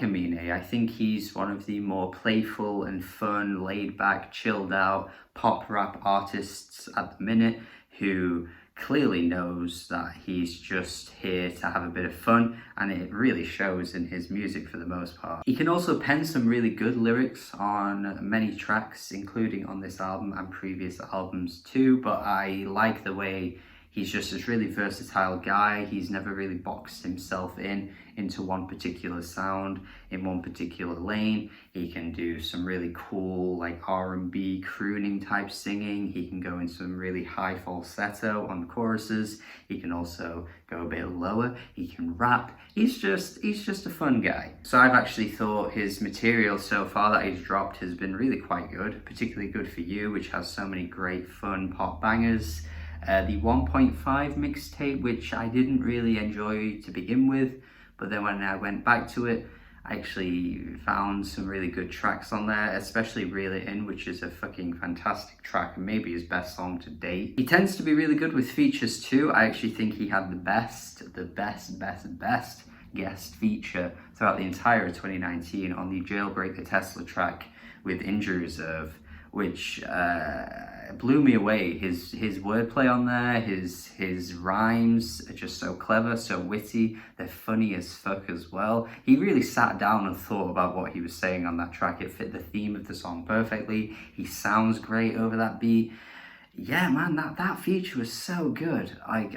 Aminé. I think he's one of the more playful and fun, laid-back, chilled-out pop rap artists at the minute who clearly knows that he's just here to have a bit of fun, and it really shows in his music for the most part. He can also pen some really good lyrics on many tracks, including on this album and previous albums too, but I like the way he's just this really versatile guy. He's never really boxed himself into one particular sound, in one particular lane. He can do some really cool like R&B crooning type singing. He can go in some really high falsetto on the choruses. He can also go a bit lower. He can rap. He's just a fun guy. So I've actually thought his material so far that he's dropped has been really quite good, particularly Good For You, which has so many great fun pop bangers. The 1.5 mixtape, which I didn't really enjoy to begin with, but then when I went back to it, I actually found some really good tracks on there, especially Reel It In, which is a fucking fantastic track and maybe his best song to date. He tends to be really good with features too. I actually think he had the best guest feature throughout the entire 2019 on the Jailbreak the Tesla track with Injury Reserve, which blew me away. His wordplay on there, his rhymes are just so clever, so witty. They're funny as fuck as well. He really sat down and thought about what he was saying on that track. It fit the theme of the song perfectly. He sounds great over that beat. Yeah, man, that feature was so good. Like,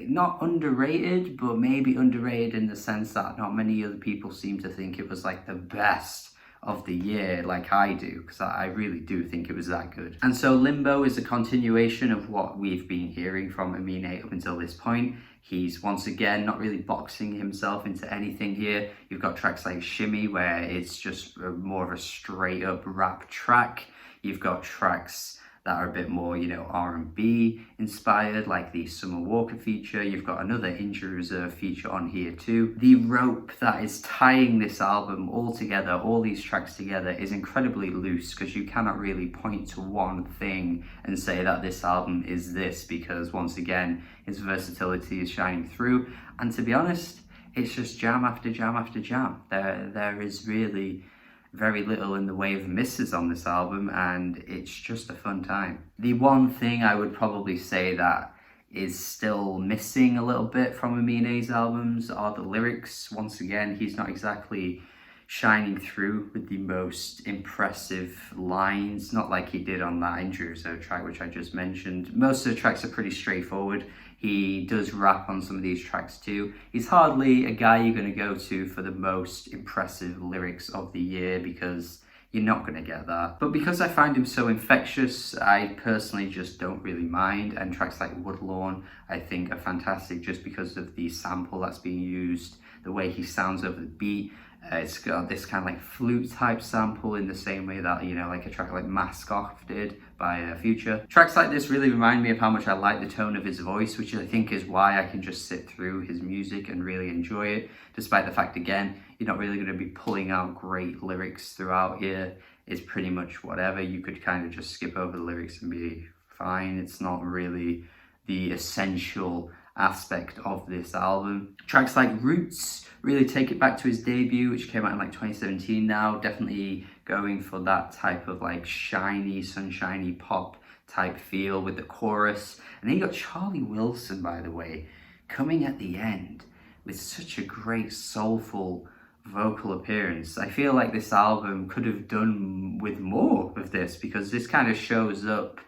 not underrated, but maybe underrated in the sense that not many other people seem to think it was like the best of the year like I do, because I really do think it was that good. And so Limbo is a continuation of what we've been hearing from Aminé up until this point. He's once again not really boxing himself into anything here. You've got tracks like Shimmy, where it's just more of a straight up rap track. You've got tracks that are a bit more, you know, R&B inspired, like the Summer Walker feature. You've got another Injury Reserve feature on here too. The rope that is tying this album all together, all these tracks together, is incredibly loose, because you cannot really point to one thing and say that this album is this, because once again, his versatility is shining through. And to be honest, it's just jam after jam after jam. There is really very little in the way of misses on this album, and it's just a fun time. The one thing I would probably say that is still missing a little bit from Aminé's albums are the lyrics. Once again, he's not exactly shining through with the most impressive lines, not like he did on that Injury Reserve track, which I just mentioned. Most of the tracks are pretty straightforward. He does rap on some of these tracks too. He's hardly a guy you're going to go to for the most impressive lyrics of the year, because you're not going to get that. But because I find him so infectious, I personally just don't really mind. And tracks like Woodlawn, I think, are fantastic just because of the sample that's being used, the way he sounds over the beat. It's got this kind of like flute type sample in the same way that, you know, like a track like Mask Off did by Future. Tracks like this really remind me of how much I like the tone of his voice, which I think is why I can just sit through his music and really enjoy it, despite the fact, again, you're not really going to be pulling out great lyrics throughout here. It's pretty much whatever. You could kind of just skip over the lyrics and be fine. It's not really the essential aspect of this album. Tracks like Roots really take it back to his debut, which came out in like 2017 now. Definitely going for that type of like shiny, sunshiny pop type feel with the chorus. And then you got Charlie Wilson, by the way, coming at the end with such a great soulful vocal appearance. I feel like this album could have done with more of this, because this kind of shows up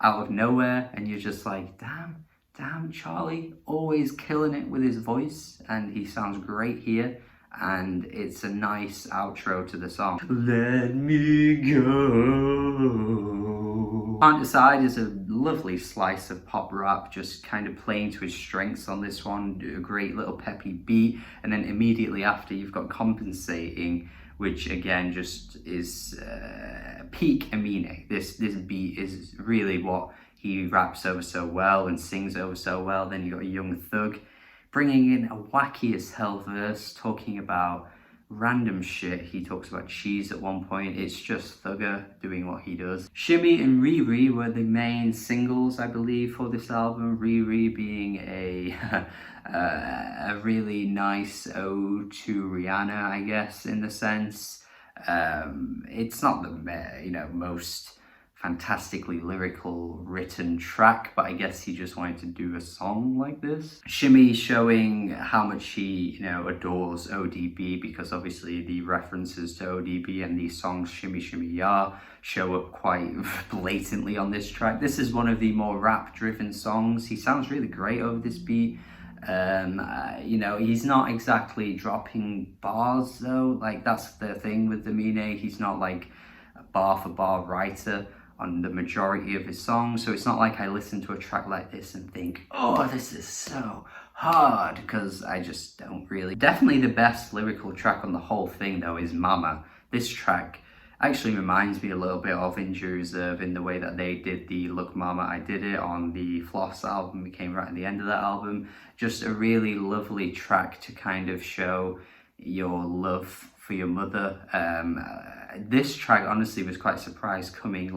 out of nowhere and you're just like, damn, Charlie, always killing it with his voice, and he sounds great here, and it's a nice outro to the song. Let me go. Can't Decide is a lovely slice of pop rap, just kind of playing to his strengths on this one. A great little peppy beat, and then immediately after you've got Compensating, which again just is peak Aminé. This beat is really what he raps over so well and sings over so well. Then you got Young Thug bringing in a wacky as hell verse, talking about random shit. He talks about cheese at one point. It's just Thugger doing what he does. Shimmy and Riri were the main singles, I believe, for this album. Riri being a a really nice ode to Rihanna, I guess, in the sense. It's not the most fantastically lyrical written track, but I guess he just wanted to do a song like this. Shimmy showing how much he adores ODB, because obviously the references to ODB and these songs Shimmy Shimmy Ya show up quite blatantly on this track. This is one of the more rap driven songs. He sounds really great over this beat. He's not exactly dropping bars though. Like, that's the thing with Aminé. He's not like a bar for bar writer on the majority of his songs, so it's not like I listen to a track like this and think, oh, this is so hard, because I just don't really. Definitely the best lyrical track on the whole thing though is Mama. This track actually reminds me a little bit of Injury Reserve in the way that they did the Look Mama I Did It on the Floss album. It came right at the end of that album. Just a really lovely track to kind of show your love for your mother. This track honestly was quite surprised, coming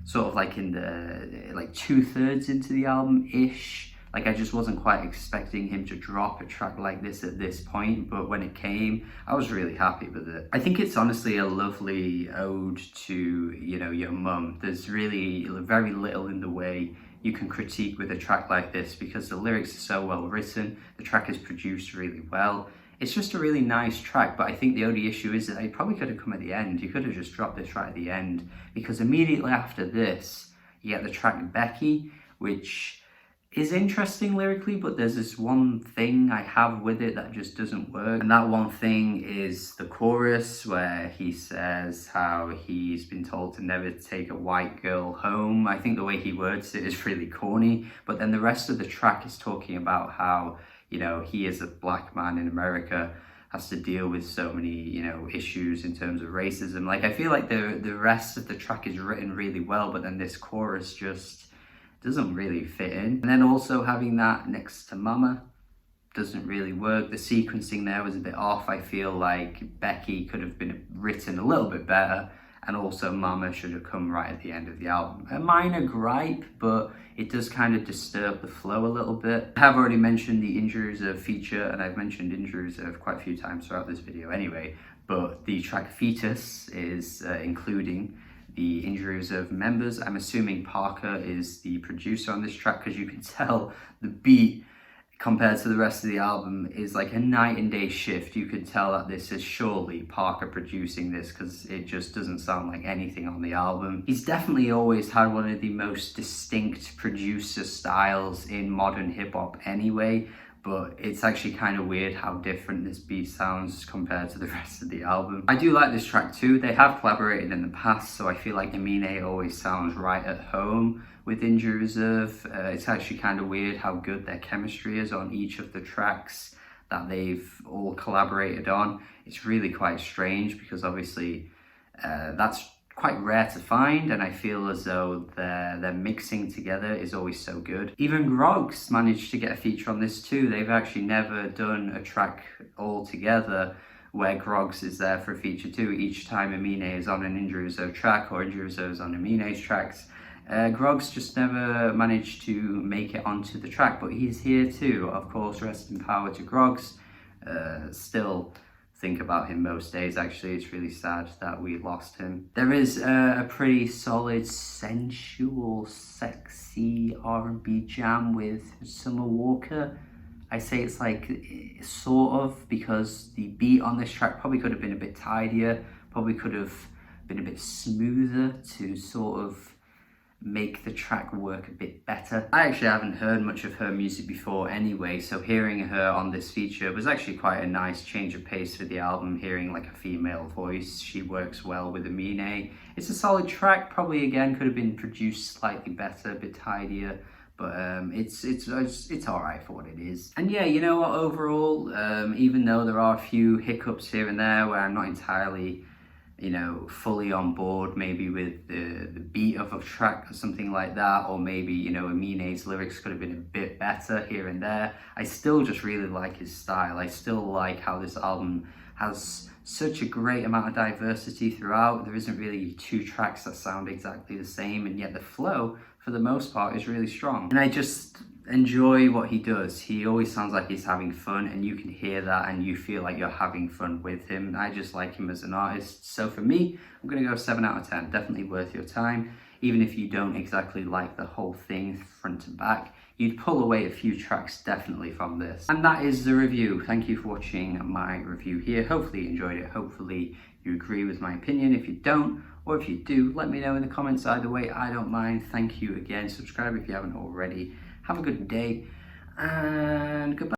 sort of in the 2/3 into the album ish. Like, I just wasn't quite expecting him to drop a track like this at this point, but when it came, I was really happy with it. I think it's honestly a lovely ode to, your mum. There's really very little in the way you can critique with a track like this, because the lyrics are so well written, the track is produced really well. It's just a really nice track, but I think the only issue is that it probably could have come at the end. You could have just dropped this right at the end, because immediately after this, you get the track Becky, which is interesting lyrically, but there's this one thing I have with it that just doesn't work. And that one thing is the chorus, where he says how he's been told to never take a white girl home. I think the way he words it is really corny, but then the rest of the track is talking about how, he is a black man in America, has to deal with so many, issues in terms of racism. Like, I feel like the rest of the track is written really well, but then this chorus just doesn't really fit in. And then also having that next to Mama doesn't really work. The sequencing there was a bit off. I feel like Becky could have been written a little bit better, and also Mama should have come right at the end of the album. A minor gripe, but it does kind of disturb the flow a little bit. I have already mentioned the Injury Reserve feature, and I've mentioned Injury Reserve quite a few times throughout this video anyway, but the track Fetus is including the Injury Reserve members. I'm assuming Parker is the producer on this track, because you can tell the beat compared to the rest of the album is like a night and day shift. You could tell that this is surely Parker producing this, because it just doesn't sound like anything on the album. He's definitely always had one of the most distinct producer styles in modern hip hop anyway, but it's actually kind of weird how different this beat sounds compared to the rest of the album. I do like this track too. They have collaborated in the past, so I feel like Aminé always sounds right at home with Injury Reserve. It's actually kind of weird how good their chemistry is on each of the tracks that they've all collaborated on. It's really quite strange, because obviously that's quite rare to find, and I feel as though their mixing together is always so good. Even Groggs managed to get a feature on this too. They've actually never done a track all together where Groggs is there for a feature too. Each time Aminé is on an Injury Reserve track, or Injury Reserve is on Aminé's tracks, Groggs just never managed to make it onto the track, but he's here too. Of course, rest in power to Groggs. Still think about him most days. Actually, it's really sad that we lost him. There is a pretty solid, sensual, sexy R&B jam with Summer Walker. I say it's like sort of, because the beat on this track probably could have been a bit tidier, probably could have been a bit smoother to sort of make the track work a bit better. I actually haven't heard much of her music before anyway, so hearing her on this feature was actually quite a nice change of pace for the album. Hearing like a female voice, she works well with Aminé. It's a solid track, probably again could have been produced slightly better, a bit tidier, but it's all right for what it is. And yeah, you know what, overall, even though there are a few hiccups here and there where I'm not entirely fully on board, maybe with the beat of a track or something like that, or maybe, Aminé's lyrics could have been a bit better here and there, I still just really like his style. I still like how this album has such a great amount of diversity throughout. There isn't really two tracks that sound exactly the same, and yet the flow for the most part is really strong. And I just enjoy what he does. He always sounds like he's having fun, and you can hear that and you feel like you're having fun with him. And I just like him as an artist. So for me, I'm gonna go 7 out of 10. Definitely worth your time. Even if you don't exactly like the whole thing front to back, you'd pull away a few tracks definitely from this. And that is the review. Thank you for watching my review here. Hopefully you enjoyed it. Hopefully you agree with my opinion. If you don't, or if you do, let me know in the comments. Either way, I don't mind. Thank you again. Subscribe if you haven't already. Have a good day and goodbye.